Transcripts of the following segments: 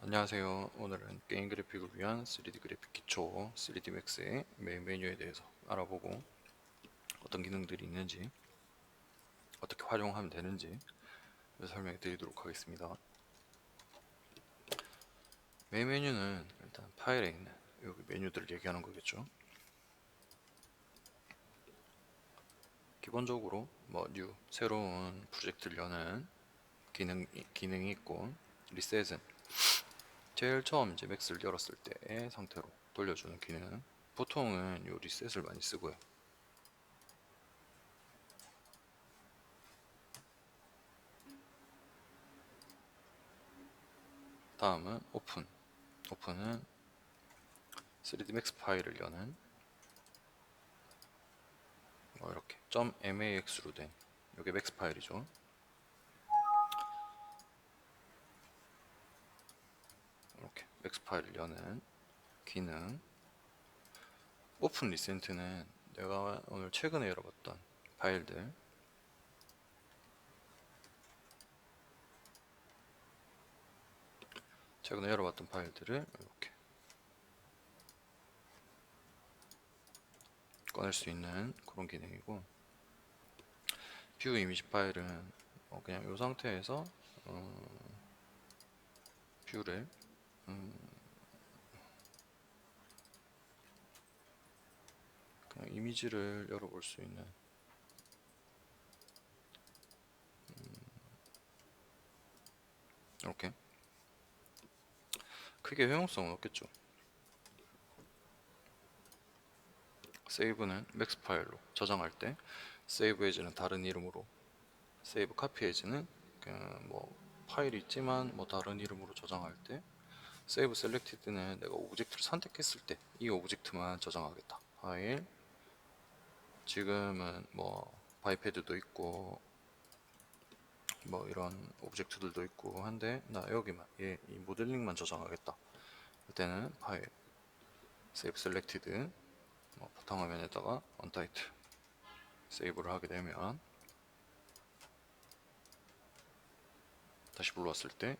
안녕하세요. 오늘은 게임 그래픽을 위한 3D 그래픽 기초 3D Max의 메인 메뉴에 대해서 알아보고 어떤 기능들이 있는지 어떻게 활용하면 되는지 설명해 드리도록 하겠습니다. 메인 메뉴는 일단 파일에 있는 여기 메뉴들을 얘기하는 거겠죠. 기본적으로 뉴 새로운 프로젝트를 여는 기능이 있고, 리셋은 제일 처음 이제 맥스를 열었을 때의 상태로 돌려주는 기능. 보통은 요 리셋을 많이 쓰고요. 다음은 오픈은 3D Max 파일을 여는 이렇게 .max로 된 이게 맥스 파일이죠. 이렇게 맥스 파일을 여는 기능. 오픈 리센트는 내가 오늘 최근에 열어봤던 파일들, 파일들을 이렇게 꺼낼 수 있는 그런 기능이고, 뷰 이미지 파일은 그냥 이 상태에서 뷰를 그냥 이미지를 열어볼 수 있는 이렇게. 크게 효용성은 없겠죠. 세이브는 맥스 파일로 저장할 때, 세이브 에즈는 다른 이름으로, 세이브 카피 에즈는 파일이 있지만 다른 이름으로 저장할 때, 세이브 셀렉티드는 내가 오브젝트를 선택했을 때 이 오브젝트만 저장하겠다. 파일, 지금은 바이패드도 있고 이런 오브젝트들도 있고 한데, 나 여기만 이 모델링만 저장하겠다 할 때는 파일, 세이브 셀렉티드, 바탕화면에다가 언타이틀 세이브를 하게 되면 다시 불러왔을 때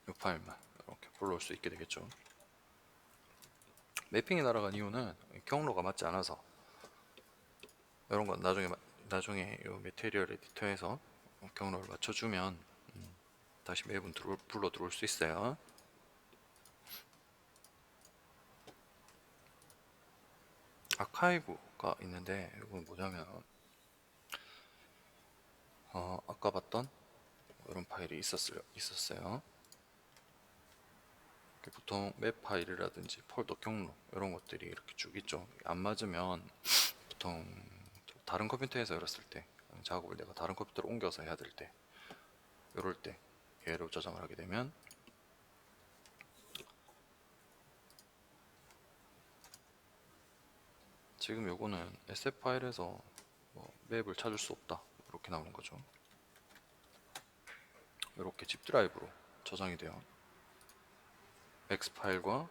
이 파일만 이렇게 불러올 수 있게 되겠죠. 매핑이 날아간 이유는 경로가 맞지 않아서, 이런 건 나중에 이 메테리얼 에디터에서 경로를 맞춰주면 다시 맵은 불러 들어올 수 있어요. 아카이브가 있는데, 이건 뭐냐면 아까 봤던 이런 파일이 있었어요. 보통 맵 파일이라든지 폴더 경로 이런 것들이 이렇게 쭉 있죠. 안 맞으면 보통 다른 컴퓨터에서 열었을 때, 작업을 내가 다른 컴퓨터로 옮겨서 해야 될 때, 이럴 때 얘로 저장을 하게 되면 지금 요거는 SF 파일에서 맵을 찾을 수 없다 이렇게 나오는 거죠. 이렇게 집 드라이브로 저장이 돼요. X 파일과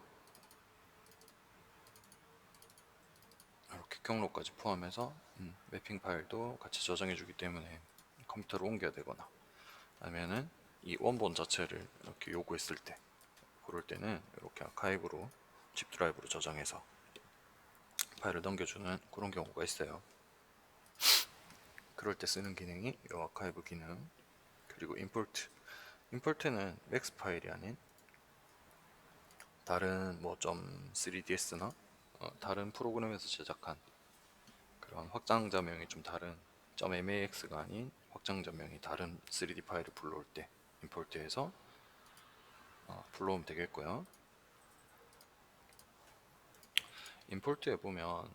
이렇게 경로까지 포함해서 매핑 파일도 같이 저장해 주기 때문에 컴퓨터로 옮겨야 되거나 아니면은 이 원본 자체를 이렇게 요구했을 때, 그럴 때는 이렇게 아카이브로 집 드라이브로 저장해서 파일을 넘겨주는 그런 경우가 있어요. 그럴 때 쓰는 기능이 이 아카이브 기능, 그리고 임포트는 맥스 파일이 아닌 다른 .3ds나 다른 프로그램에서 제작한 그런 확장자명이 좀 다른 .max가 아닌 확장자명이 다른 3D 파일을 불러올 때 임포트해서 불러오면 되겠고요. 임포트에 보면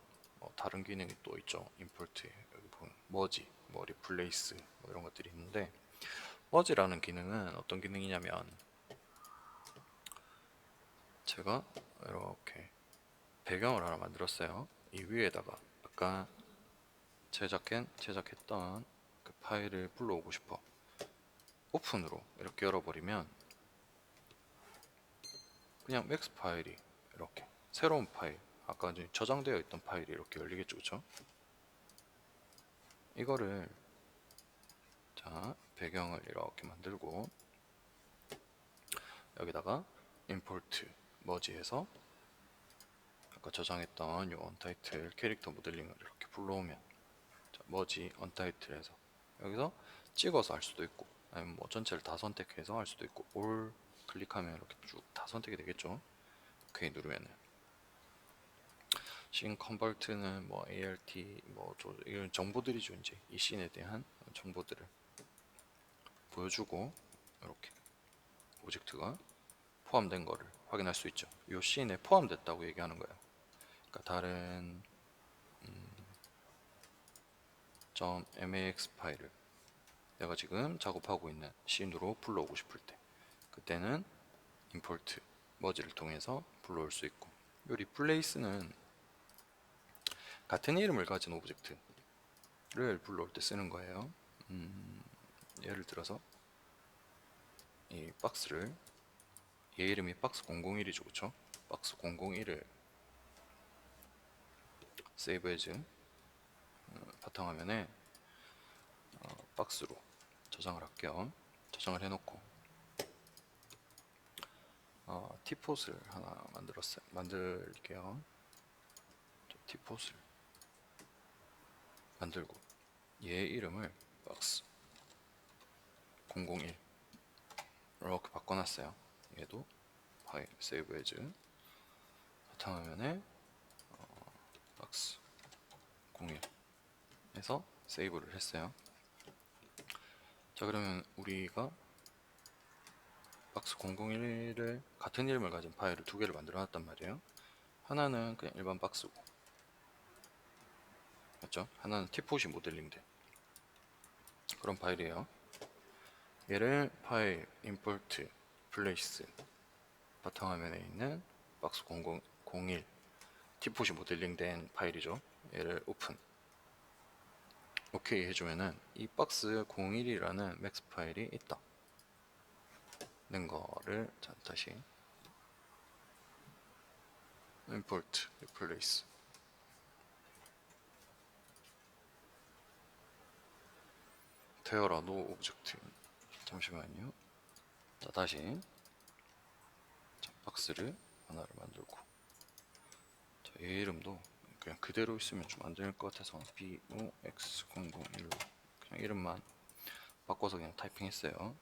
다른 기능이 또 있죠. 임포트에 여기 보면 머지, 리플레이스 이런 것들이 있는데, 머지라는 기능은 어떤 기능이냐면, 제가 이렇게 배경을 하나 만들었어요. 이 위에다가 아까 제작했던 그 파일을 불러오고 싶어. 오픈으로 이렇게 열어버리면 그냥 맥스 파일이 이렇게 새로운 파일, 아까 이제 저장되어 있던 파일이 이렇게 열리겠죠, 그쵸? 이거를 자 배경을 이렇게 만들고 여기다가 임포트 머지해서 아까 저장했던 요 언타이틀 캐릭터 모델링을 이렇게 불러오면 자, 머지 언타이틀에서 여기서 찍어서 할 수도 있고 아니면 뭐 전체를 다 선택해서 할 수도 있고 올 클릭하면 이렇게 쭉 다 선택이 되겠죠. 오케이 누르면은 씬 컨버트는 뭐 ART 뭐 이런 정보들이죠. 이제 이 씬에 대한 정보들을 보여주고 이렇게 오브젝트가 포함된 거를 확인할 수 있죠. 이 씬에 포함됐다고 얘기하는 거예요. 그러니까 다른 .max 파일을 내가 지금 작업하고 있는 씬으로 불러오고 싶을 때 그때는 임포트 머지를 통해서 불러올 수 있고 이 리플레이스는 같은 이름을 가진 오브젝트를 불러올 때 쓰는 거예요. 예를 들어서 이 박스를 얘 이름이 박스 001이죠, 그쵸? 박스 001을 세이브 에즈 바탕화면에 박스로 저장을 할게요. 저장을 해놓고 티폿을 하나 만들게요. 티폿을 만들고 얘 이름을 박스 001 이렇게 바꿔놨어요. 얘도 파일 세이브 에즈 바탕화면에 박스 01 해서 세이브를 했어요. 자 그러면 우리가 박스 001을 같은 이름을 가진 파일을 두 개를 만들어 놨단 말이에요. 하나는 그냥 일반 박스고 맞죠? 하나는 티폿이 모델링된 그런 파일이에요. 얘를 파일 임포트 플레이스 바탕화면에 있는 박스 001 티폿이 모델링된 파일이죠. 얘를 오픈 오케이 해주면은 이 박스 01이라는 맥스 파일이 있다 는 거를 자, 다시 import replace 되어라 노 오브젝트 잠시만요. 자 다시 자, 박스를 하나를 만들고 자, 얘 이름도 그냥 그대로 있으면 좀 안 될 것 같아서 BOX001로 그냥 이름만 바꿔서 그냥 타이핑했어요.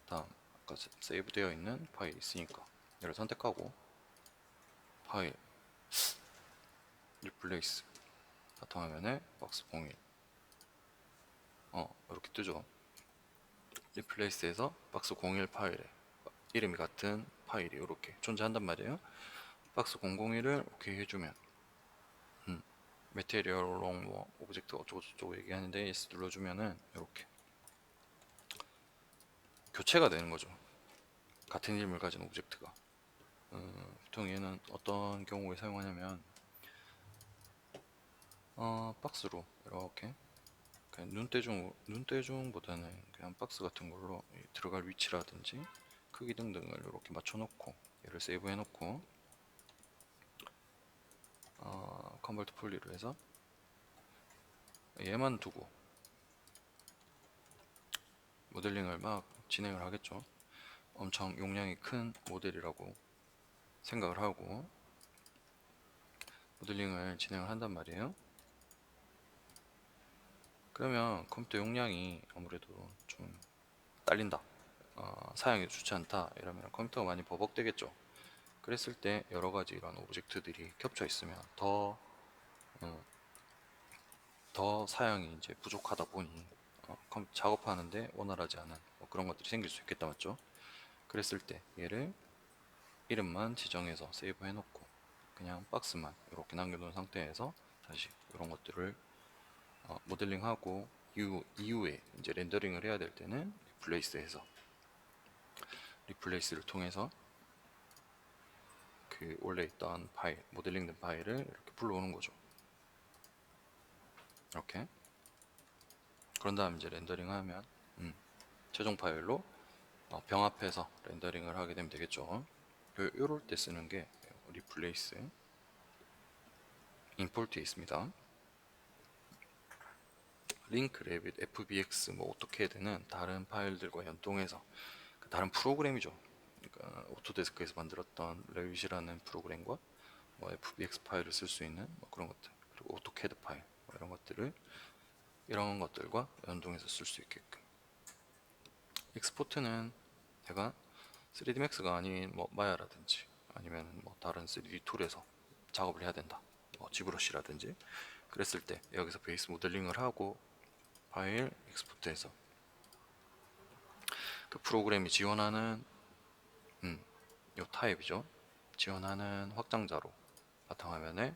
다음 아까 세이브 되어 있는 파일이 있으니까 얘를 선택하고 파일 리플레이스 바탕화면에 박스 01 이렇게 뜨죠. 리플레이스에서 박스 01 파일에 이름이 같은 파일이 이렇게 존재한단 말이에요. 박스 001을 오케이 해주면 메테리얼롱 뭐 오브젝트 어쩌고저쩌고 얘기하는데 yes 눌러주면은 이렇게 교체가 되는 거죠. 같은 이름을 가진 오브젝트가 보통 얘는 어떤 경우에 사용하냐면 박스로 이렇게 그냥 눈대중보다는 그냥 박스 같은 걸로 들어갈 위치라든지 크기 등등을 이렇게 맞춰놓고 얘를 세이브 해놓고 컨버트 폴리로 해서 얘만 두고 모델링을 막 진행을 하겠죠. 엄청 용량이 큰 모델이라고 생각을 하고 모델링을 진행을 한단 말이에요. 그러면 컴퓨터 용량이 아무래도 좀 딸린다, 사양이 좋지 않다 이러면 컴퓨터가 많이 버벅대겠죠. 그랬을 때 여러가지 이런 오브젝트들이 겹쳐 있으면 더 사양이 이제 부족하다 보니 작업하는데 원활하지 않은 뭐 그런 것들이 생길 수 있겠다 맞죠. 그랬을 때 얘를 이름만 지정해서 세이브 해놓고 그냥 박스만 이렇게 남겨놓은 상태에서 다시 이런 것들을 모델링하고 이후에 이제 렌더링을 해야 될 때는 리플레이스를 통해서 그 원래 있던 파일, 모델링된 파일을 이렇게 불러오는 거죠. 이렇게. 그런 다음 이제 렌더링 하면 최종 파일로 병합해서 렌더링을 하게 되면 되겠죠. 요럴 때 쓰는 게 리플레이스 임포트에 있습니다. 링크, 레빗, FBX, 뭐 오토캐드는 다른 파일들과 연동해서 다른 프로그램이죠. 그러니까 오토데스크에서 만들었던 레빗이라는 프로그램과 뭐 FBX 파일을 쓸 수 있는 뭐 그런 것들, 그리고 오토캐드 파일 뭐 이런 것들과 연동해서 쓸 수 있게끔. 익스포트는 내가 3D Max가 아닌 뭐 마야라든지 아니면 뭐 다른 3D 툴에서 작업을 해야 된다, 뭐 지브러시라든지 그랬을 때 여기서 베이스 모델링을 하고 파일 익스포트해서 그 프로그램이 지원하는 요 타입이죠. 지원하는 확장자로 바탕화면에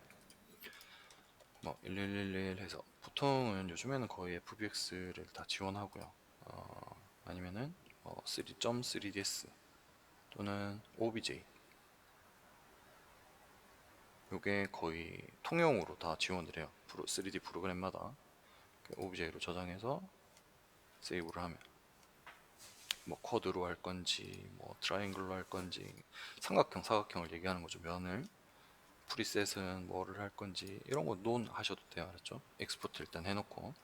뭐 1111 해서, 보통은 요즘에는 거의 FBX를 다 지원하고요. 아니면은 3.3ds 또는 OBJ, 요게 거의 통용으로 다 지원을 해요. 3D 프로그램마다 OBJ로 저장해서 세이브를 하면 뭐 쿼드로 할 건지 뭐 트라이앵글로 할 건지, 삼각형 사각형을 얘기하는 거죠. 면을, 프리셋은 뭐를 할 건지 이런 거 논 하셔도 돼요. 알았죠? 엑스포트 일단 해놓고,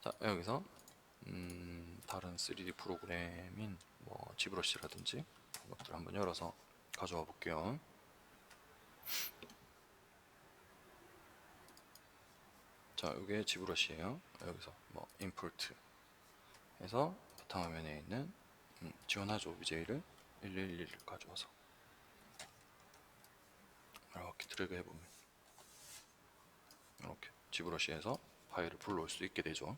자 여기서 다른 3D 프로그램인 뭐 지브러시라든지 이런 것들 한번 열어서 가져와 볼게요. 자, 이게 지브러시예요. 여기서 뭐 임포트 해서 바탕화면에 있는 지원하죠 OBJ를 1111을 가져와서 이렇게 드래그 해보면 이렇게 지브러시에서 파일을 불러올 수 있게 되죠.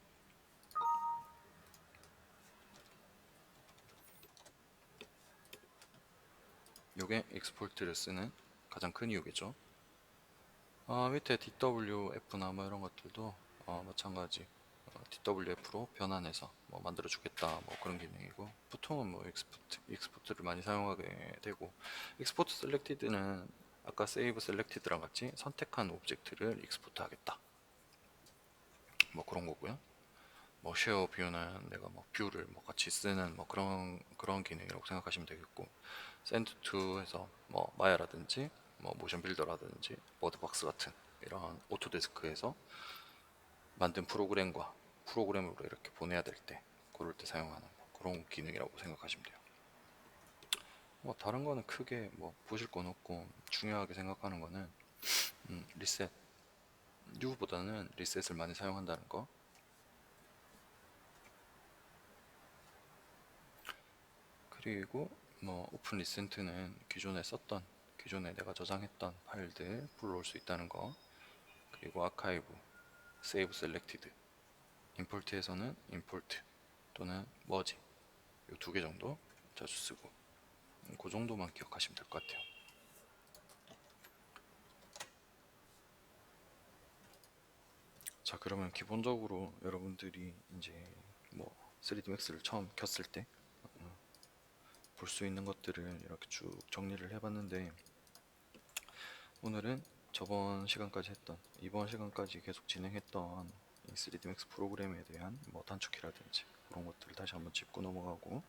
요게 익스포트를 쓰는 가장 큰 이유겠죠. 밑에 DWF나 뭐 이런 것들도 마찬가지 DWF로 변환해서 뭐 만들어 주겠다 뭐 그런 기능이고, 보통은 뭐 익스포트를 많이 사용하게 되고, 익스포트 셀렉티드는 아까 세이브 셀렉티드랑 같이 선택한 오브젝트를 익스포트 하겠다 뭐 그런 거고요. 뭐 쉐어 뷰는 내가 뭐 뷰를 뭐 같이 쓰는 뭐 그런 기능이라고 생각하시면 되겠고, 샌드 투 해서 뭐 마야라든지 뭐 모션 빌더라든지 워드박스 같은 이런 오토데스크에서 만든 프로그램으로 이렇게 보내야 될 때, 그럴 때 사용하는 뭐 그런 기능이라고 생각하시면 돼요. 뭐 다른 거는 크게 뭐 보실 건 없고, 중요하게 생각하는 거는 리셋, 뉴보다는 리셋을 많이 사용한다는 거. 그리고 뭐 오픈 리센트는 기존에 내가 저장했던 파일들 불러올 수 있다는 거. 그리고 아카이브, 세이브 셀렉티드, 임포트에서는 임포트 또는 머지, 이 두 개 정도 자주 쓰고, 그 정도만 기억하시면 될 것 같아요. 자, 그러면 기본적으로 여러분들이 이제 뭐 3D Max를 처음 켰을 때 볼 수 있는 것들을 이렇게 쭉 정리를 해봤는데, 오늘은 이번 시간까지 계속 진행했던 이 3D Max 프로그램에 대한 뭐 단축키라든지 그런 것들을 다시 한번 짚고 넘어가고,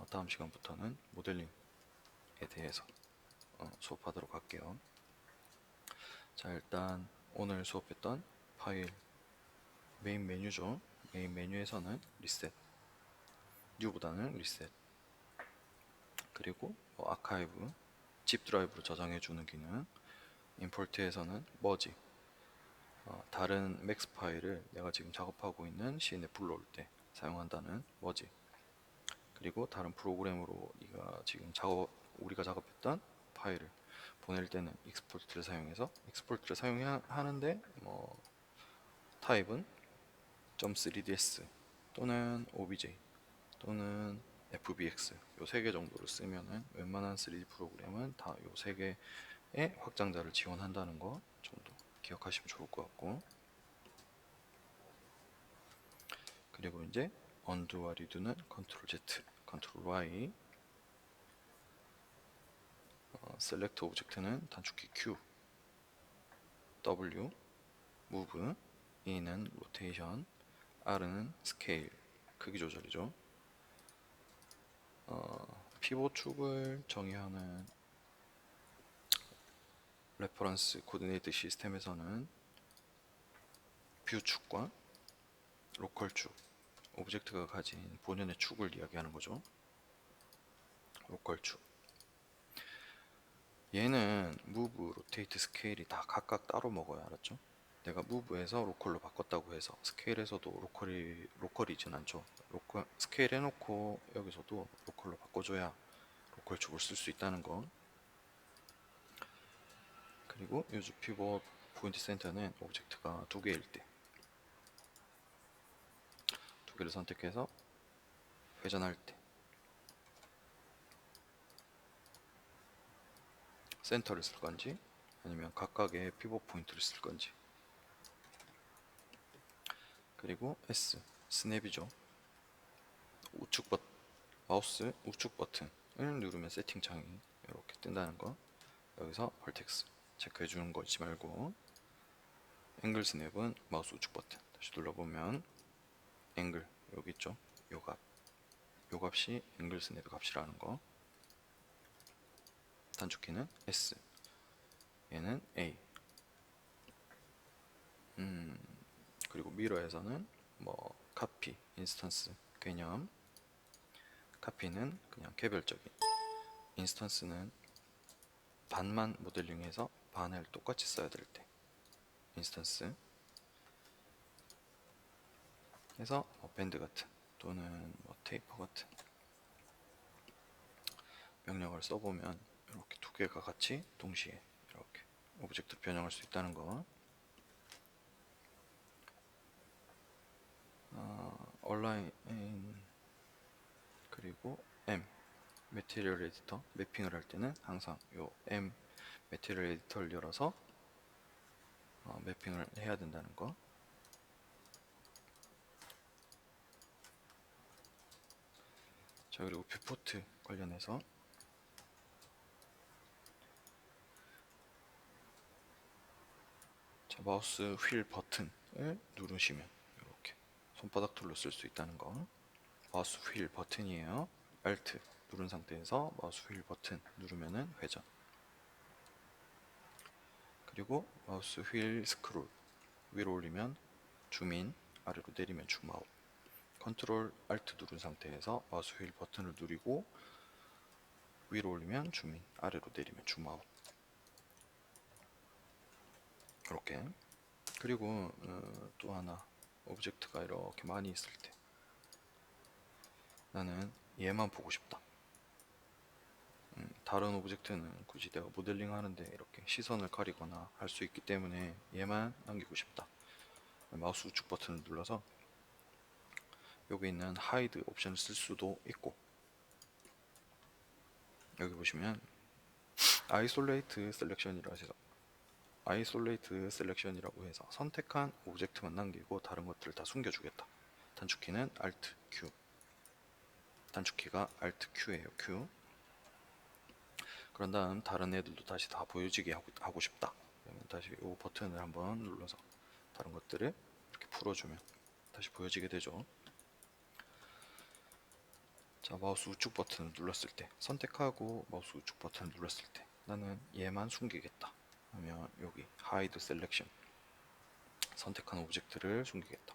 다음 시간부터는 모델링에 대해서 수업하도록 할게요. 자, 일단 오늘 수업했던 파일 메인 메뉴죠. 메인 메뉴에서는 리셋, 뉴보다는 리셋, 그리고 뭐 아카이브, 집 드라이브로 저장해주는 기능, 임포트에서는 머지, 다른 맥스 파일을 내가 지금 작업하고 있는 씬에 불러올 때 사용한다는 머지, 그리고 다른 프로그램으로 우리가 작업했던 파일을 보낼 때는 익스포트를 사용해서 익스포트를 사용하는데 뭐 타입은 .3ds 또는 obj 또는 fbx 요 세 개 정도를 쓰면은 웬만한 3D 프로그램은 다 요 세 개의 확장자를 지원한다는 거 정도 기억하시면 좋을 것 같고, 그리고 이제 언두와 리두는 컨트롤 Z, 컨트롤 Y, 셀렉트 오브젝트는 단축키 Q, W, 무브, E는 로테이션, R는 스케일, 크기 조절이죠. 피봇 축을 정의하는 레퍼런스 코디네이트 시스템에서는 뷰 축과 로컬 축, 오브젝트가 가진 본연의 축을 이야기하는 거죠. 로컬 축. 얘는 move, rotate, scale이 다 각각 따로 먹어요. 알았죠? 내가 move에서 로컬로 바꿨다고 해서 스케일에서도 로컬이진 않죠. 스케일 해놓고 여기서도 로컬로 바꿔줘야 로컬 축을 쓸 수 있다는 거. 그리고 use pivot 포인트 센터는 오브젝트가 두 개일 때 두 개를 선택해서 회전할 때 센터를 쓸 건지 아니면 각각의 피벗 포인트를 쓸 건지. 그리고 S 스냅이죠. 마우스 우측 버튼을 누르면 세팅창이 이렇게 뜬다는 거. 여기서 벌텍스 체크해 주는 거 잊지 말고, 앵글 스냅은 마우스 우측 버튼 다시 눌러보면 앵글 여기 있죠. 요 값이 앵글 스냅의 값이라는 거. 단축키는 S, 얘는 A. 그리고 미러에서는 뭐 카피, 인스턴스 개념. 카피는 그냥 개별적인, 인스턴스는 반만 모델링해서 반을 똑같이 써야 될 때 인스턴스. 그래서 뭐 밴드 같은 또는 뭐 테이퍼 같은 명령을 써보면 이렇게 두 개가 같이 동시에 이렇게 오브젝트를 변형할 수 있다는 거. 얼라인 그리고 M 매티리얼 에디터 매핑을 할 때는 항상 요 M 매티리얼 에디터를 열어서 매핑을 해야 된다는 거. 자, 그리고 뷰포트 관련해서 자, 마우스 휠 버튼을 누르시면 이렇게 손바닥 툴로 쓸 수 있다는 거. 마우스 휠 버튼이에요. Alt 누른 상태에서 마우스 휠 버튼 누르면은 회전. 그리고 마우스 휠 스크롤 위로 올리면 줌인, 아래로 내리면 줌아웃. 컨트롤 Alt 누른 상태에서 마우스 휠 버튼을 누르고 위로 올리면 줌인, 아래로 내리면 줌아웃. 이렇게. 그리고 또 하나, 오브젝트가 이렇게 많이 있을 때 나는 얘만 보고 싶다. 다른 오브젝트는 굳이 내가 모델링 하는데 이렇게 시선을 가리거나 할 수 있기 때문에 얘만 남기고 싶다. 마우스 우측 버튼을 눌러서 여기 있는 하이드 옵션을 쓸 수도 있고, 여기 보시면 아이솔레이트 셀렉션이라고 해서 선택한 오브젝트만 남기고 다른 것들을 다 숨겨주겠다. 단축키는 Alt Q. 단축키가 Alt Q예요. Q. 그런 다음 다른 애들도 다시 다 보여지게 하고 싶다. 그러면 다시 이 버튼을 한번 눌러서 다른 것들을 이렇게 풀어주면 다시 보여지게 되죠. 자, 마우스 우측 버튼을 눌렀을 때, 선택하고 마우스 우측 버튼을 눌렀을 때 나는 얘만 숨기겠다 하면 여기 Hide Selection, 선택한 오브젝트를 숨기겠다.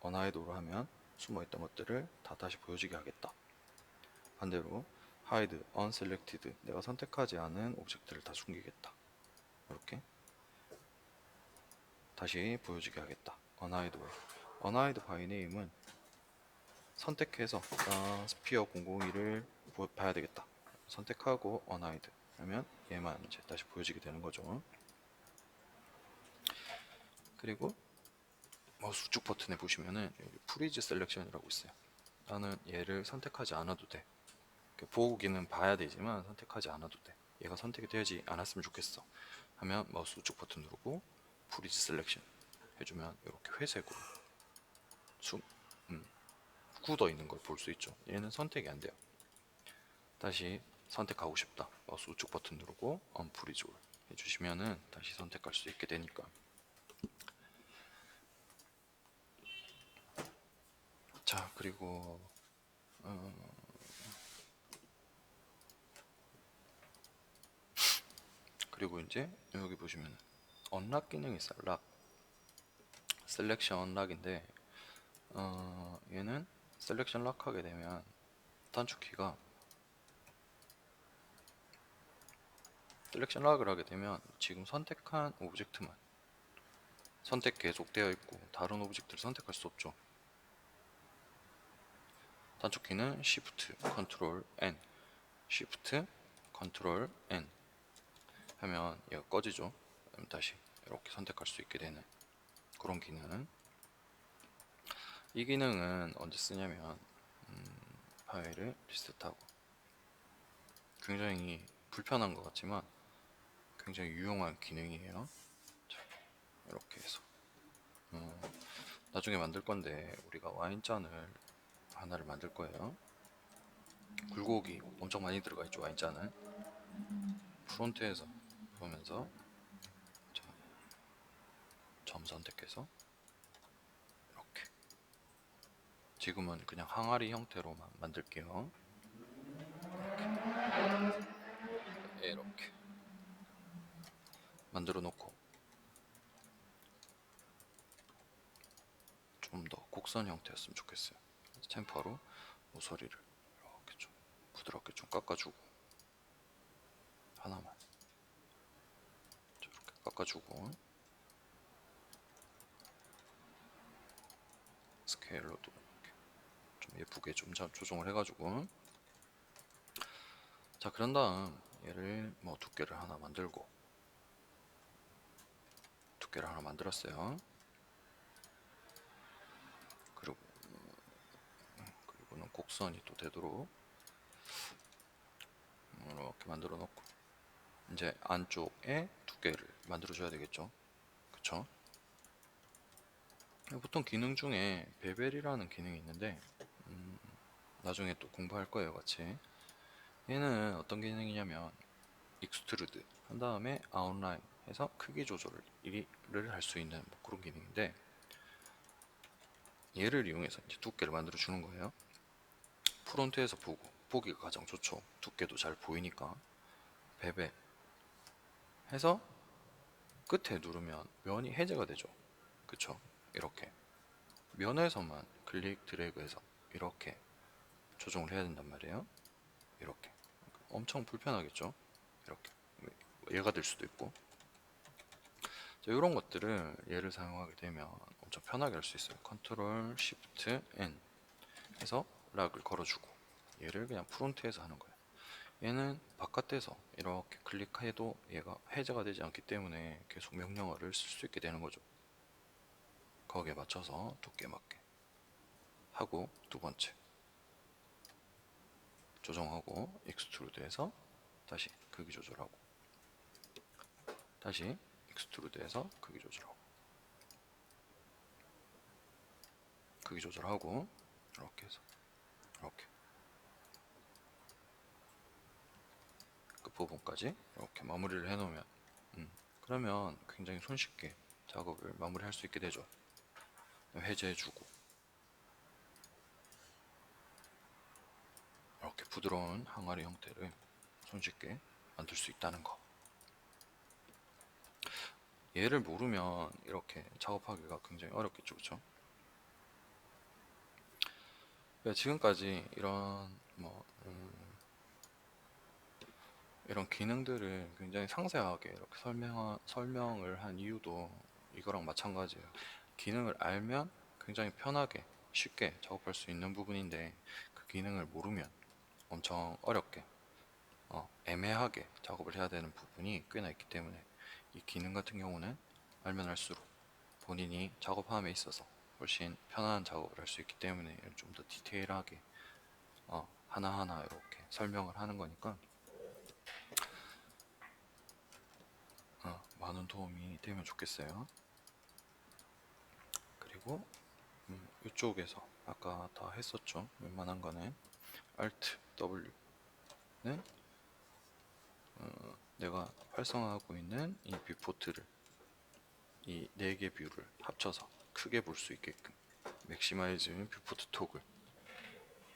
Unhide로 하면 숨어있던 것들을 다 다시 보여지게 하겠다. 반대로 Hide Unselected, 내가 선택하지 않은 오브젝트를 다 숨기겠다. 이렇게 다시 보여지게 하겠다. Unhide by name은 선택해서 스피어 001을 봐야 되겠다. 선택하고 Unhide 하면 얘만 이제 다시 보여지게 되는 거죠. 그리고 마우스 우측 버튼에 보시면은 여기 프리즈 셀렉션이라고 있어요. 나는 얘를 선택하지 않아도 돼. 보기는 봐야 되지만 선택하지 않아도 돼. 얘가 선택이 되지 않았으면 좋겠어 하면 마우스 우측 버튼 누르고 프리즈 셀렉션 해주면 이렇게 회색으로 굳어 있는 걸 볼 수 있죠. 얘는 선택이 안 돼요. 다시 선택하고 싶다. 마우스 우측 버튼 누르고 언프리즈 올 해주시면은 다시 선택할 수 있게 되니까. 자, 그리고 이제 여기 보시면 언락 기능이 있어요. 락. 셀렉션 락인데 얘는 셀렉션 락 하게 되면 단축키가 셀렉션 락을 하게 되면 지금 선택한 오브젝트만 선택 계속되어 있고 다른 오브젝트를 선택할 수 없죠. 단축키는 Shift, Ctrl, N, Shift, Ctrl, N 하면 얘가 꺼지죠. 그럼 다시 이렇게 선택할 수 있게 되는 그런 기능. 이 기능은 언제 쓰냐면 파일을 리셋하고, 굉장히 불편한 것 같지만 굉장히 유용한 기능이에요. 자, 이렇게 해서 나중에 만들 건데 우리가 와인잔을 하나를 만들 거예요. 굴곡이 엄청 많이 들어가 있죠. 와인잔은 프론트에서 보면서 자, 점 선택해서 이렇게, 지금은 그냥 항아리 형태로만 만들게요. 이렇게 만들어 놓고 좀 더 곡선 형태였으면 좋겠어요. 템퍼로 모서리를 이렇게 좀 부드럽게 좀 깎아주고, 하나만 이렇게 깎아주고, 스케일로도 이렇게 좀 예쁘게 좀 조정을 해가지고, 자 그런 다음 얘를 뭐 두께를 하나 만들고, 두께를 하나 만들었어요. 그리고는 곡선이 또 되도록 이렇게 만들어 놓고, 이제 안쪽에 두께를 만들어 줘야 되겠죠. 그쵸? 보통 기능 중에 베벨이라는 기능이 있는데 나중에 또 공부할 거예요, 같이. 얘는 어떤 기능이냐면 익스트루드 한 다음에 아웃라인 해서 크기 조절을 할 수 있는 뭐 그런 기능인데, 얘를 이용해서 이제 두께를 만들어 주는 거예요. 프론트에서 보기가 가장 좋죠. 두께도 잘 보이니까. 베벨 해서 끝에 누르면 면이 해제가 되죠. 그쵸? 이렇게 면에서만 클릭 드래그해서 이렇게 조정을 해야 된단 말이에요. 이렇게 엄청 불편하겠죠. 이렇게 얘가 될 수도 있고. 자, 이런 것들을 얘를 사용하게 되면 엄청 편하게 할 수 있어요. 컨트롤 시프트 N 해서 락을 걸어주고, 얘를 그냥 프론트에서 하는 거예요. 얘는 바깥에서 이렇게 클릭해도 얘가 해제가 되지 않기 때문에 계속 명령어를 쓸 수 있게 되는 거죠. 거기에 맞춰서 두께 맞게 하고, 두 번째 조정하고 익스트루드해서 다시 크기 조절하고, 다시 익스트루드해서 크기 조절하고, 크기 조절하고, 이렇게 해서 이렇게 끝부분까지 이렇게 마무리를 해놓으면 그러면 굉장히 손쉽게 작업을 마무리할 수 있게 되죠. 해제해주고 이렇게 부드러운 항아리 형태를 손쉽게 만들 수 있다는 거. 얘를 모르면 이렇게 작업하기가 굉장히 어렵겠죠, 그쵸? 지금까지 이런 기능들을 굉장히 상세하게 이렇게 설명을 한 이유도 이거랑 마찬가지예요. 기능을 알면 굉장히 편하게 쉽게 작업할 수 있는 부분인데, 그 기능을 모르면 엄청 어렵게 애매하게 작업을 해야 되는 부분이 꽤나 있기 때문에, 이 기능 같은 경우는 알면 알수록 본인이 작업함에 있어서 훨씬 편안한 작업을 할 수 있기 때문에 좀 더 디테일하게 하나하나 이렇게 설명을 하는 거니까 많은 도움이 되면 좋겠어요. 그리고 이쪽에서 아까 다 했었죠. 웬만한 거는 Alt W는 내가 활성화하고 있는 이 뷰포트를, 이 4개 뷰를 합쳐서 크게 볼 수 있게끔 맥시마이즈 뷰포트 토글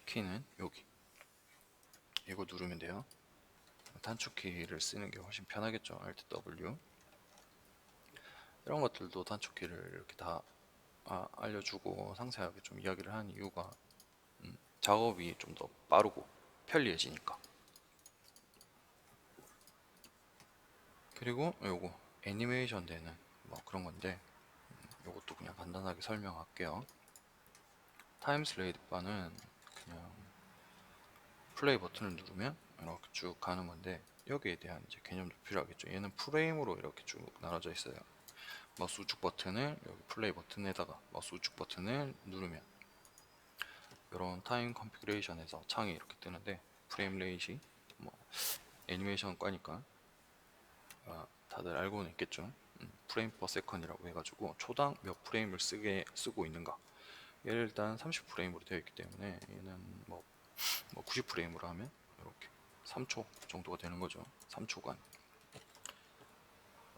키는 여기, 이거 누르면 돼요. 단축키를 쓰는 게 훨씬 편하겠죠. Alt W. 이런 것들도 단축키를 이렇게 다 알려주고 상세하게 좀 이야기를 하는 이유가 작업이 좀 더 빠르고 편리해지니까. 그리고 요거 애니메이션 되는 뭐 그런 건데 요것도 그냥 간단하게 설명할게요. 타임슬레이드 바는 그냥 플레이 버튼을 누르면 이렇게 쭉 가는 건데, 여기에 대한 이제 개념도 필요하겠죠. 얘는 프레임으로 이렇게 쭉 나눠져 있어요. 마우스 우측 버튼을 여기 플레이 버튼에다가 마우스 우측 버튼을 누르면 이런 타임 컨피그레이션에서 창이 이렇게 뜨는데, 프레임 레이시 뭐 애니메이션 과니까 다들 알고는 있겠죠. 프레임 퍼 세컨이라고 해가지고 초당 몇 프레임을 쓰고 있는가. 얘를 일단 30프레임으로 되어 있기 때문에 얘는 뭐 90프레임으로 하면 이렇게 3초 정도가 되는 거죠. 3초간.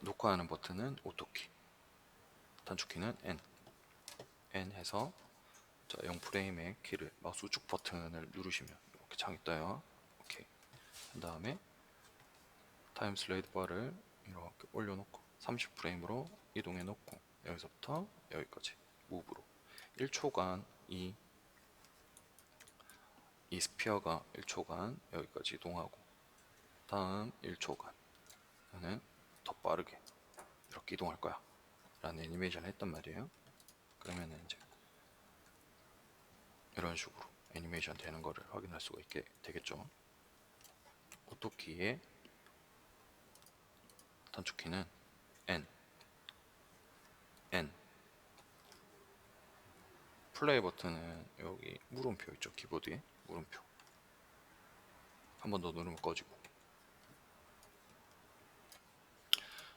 녹화하는 버튼은 오토키, 단축키는 N 해서 0프레임의 키를 마우스 우측 버튼을 누르시면 이렇게 창이 떠요. 오케이. 그 다음에 타임 슬레이드 바를 이렇게 올려놓고 30프레임으로 이동해 놓고 여기서부터 여기까지 무브로 1초간 이 스피어가 1초간 여기까지 이동하고, 다음 1초간은 더 빠르게 이렇게 이동할 거야 라는 애니메이션을 했단 말이에요. 그러면 이제 이런 식으로 애니메이션 되는 거를 확인할 수가 있게 되겠죠. 오토키의 단축키는 N. 플레이 버튼은 여기 물음표 있죠. 키보드에 물음표 한 번 더 누르면 꺼지고,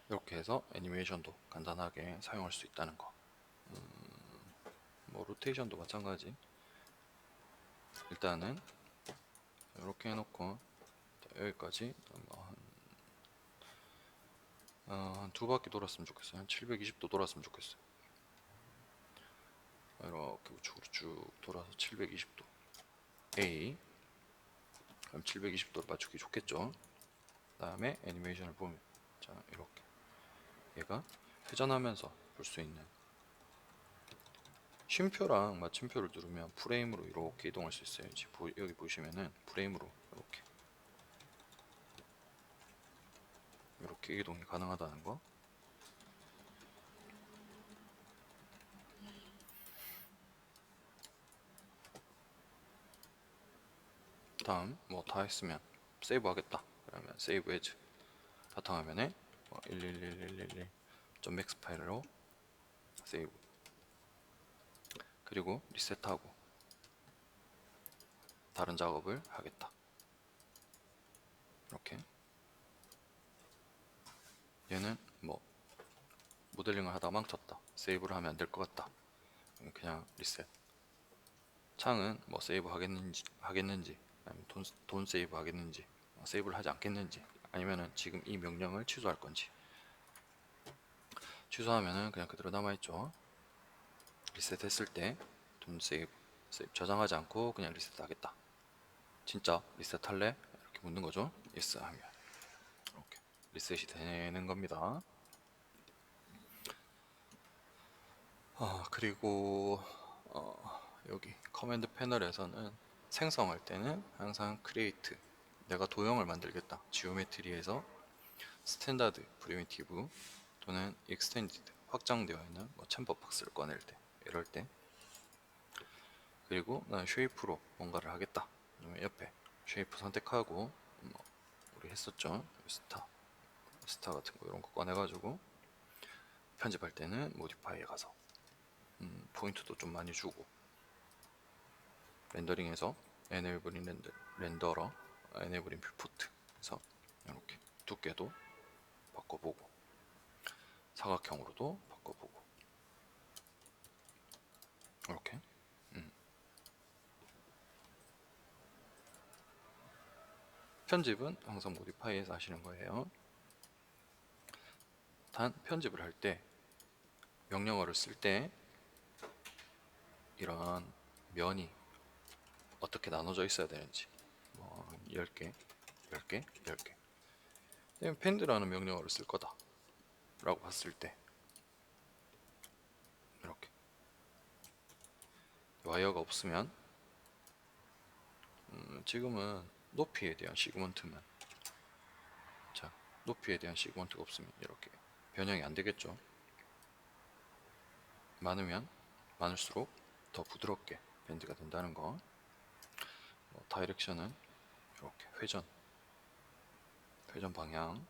이렇게 해서 애니메이션도 간단하게 사용할 수 있다는 거. 뭐 로테이션도 마찬가지. 일단은 이렇게 해놓고 여기까지 한 두 바퀴 돌았으면 좋겠어요. 한 720도 돌았으면 좋겠어요. 이렇게 우측으로 쭉 돌아서 720도 A, 그럼 720도를 맞추기 좋겠죠. 그 다음에 애니메이션을 보면 자 이렇게 얘가 회전하면서 볼 수 있는, 쉼표랑 마침표를 누르면 프레임으로 이렇게 이동할 수 있어요. 여기 보시면은 프레임으로 이렇게 이동이 가능하다는 거. 다음 뭐 다 했으면 세이브 하겠다 그러면 세이브 에즈 바탕화면에 11111.max 파일로 세이브, 그리고 리셋하고 다른 작업을 하겠다. 이렇게 얘는 뭐 모델링을 하다 망쳤다, 세이브를 하면 안 될 것 같다, 그냥 리셋. 창은 뭐 세이브 하겠는지 아니면 돈 세이브 하겠는지, 세이브를 하지 않겠는지, 아니면은 지금 이 명령을 취소할 건지. 취소하면은 그냥 그대로 남아있죠. 리셋했을 때 돈 세이브 저장하지 않고 그냥 리셋 하겠다, 진짜 리셋 할래? 이렇게 묻는 거죠. 예스 하면 이렇게 리셋이 되는 겁니다. 그리고 여기 커맨드 패널에서는 생성할 때는 항상 create, 내가 도형을 만들겠다, 지오메트리에서 스탠다드 프리미티브 또는 익스텐디드 확장되어 있는 뭐 챔버 박스를 꺼낼 때, 이럴 때, 그리고 난 쉐이프로 뭔가를 하겠다 그러면 옆에 쉐이프 선택하고 뭐 우리 했었죠. 스타 같은 거 이런 거 꺼내가지고 편집할 때는 모디파이에 가서 포인트도 좀 많이 주고, 렌더링에서 에네이블링 렌더러 에네이블링 뷰포트 해서 이렇게 두께도 바꿔보고 사각형으로도 바꿔보고 이렇게. 편집은 항상 모디파이에서 하시는 거예요. 단 편집을 할 때 명령어를 쓸 때 이런 면이 어떻게 나눠져 있어야 되는지, 뭐 10개 10개 10개 펜드라는 명령어를 쓸 거다 라고 봤을 때 이렇게 와이어가 없으면 지금은 높이에 대한 시그먼트만, 자, 높이에 대한 시그먼트가 없으면 이렇게 변형이 안 되겠죠. 많으면 많을수록 더 부드럽게 밴드가 된다는 거. 다이렉션은 이렇게 회전 방향.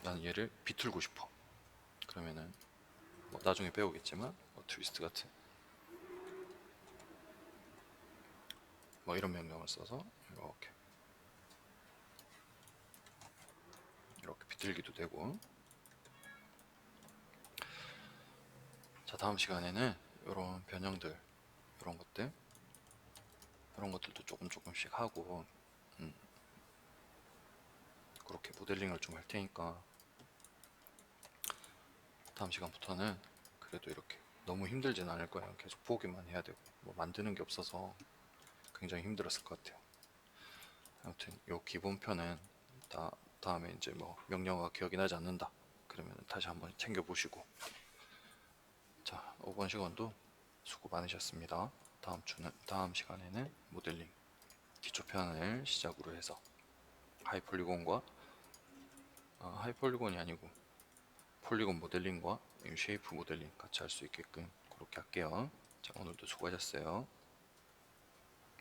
나는 얘를 비틀고 싶어. 그러면은 나중에 배우겠지만 트위스트 같은 이런 명령을 써서 이렇게 비틀기도 되고. 자, 다음 시간에는 이런 변형들, 이런 것들도 조금씩 하고 그렇게 모델링을 좀 할 테니까, 다음 시간부터는 그래도 이렇게 너무 힘들진 않을 거예요. 계속 보기만 해야 되고 만드는 게 없어서 굉장히 힘들었을 것 같아요. 아무튼 요 기본편은 다음에 이제 명령어가 기억이 나지 않는다 그러면 다시 한번 챙겨 보시고. 자, 이번 시간도 수고 많으셨습니다. 다음 시간에는 모델링 기초편을 시작으로 해서 하이폴리곤과 하이폴리곤이 아니고 폴리곤 모델링과 쉐이프 모델링 같이 할 수 있게끔 그렇게 할게요. 자, 오늘도 수고하셨어요.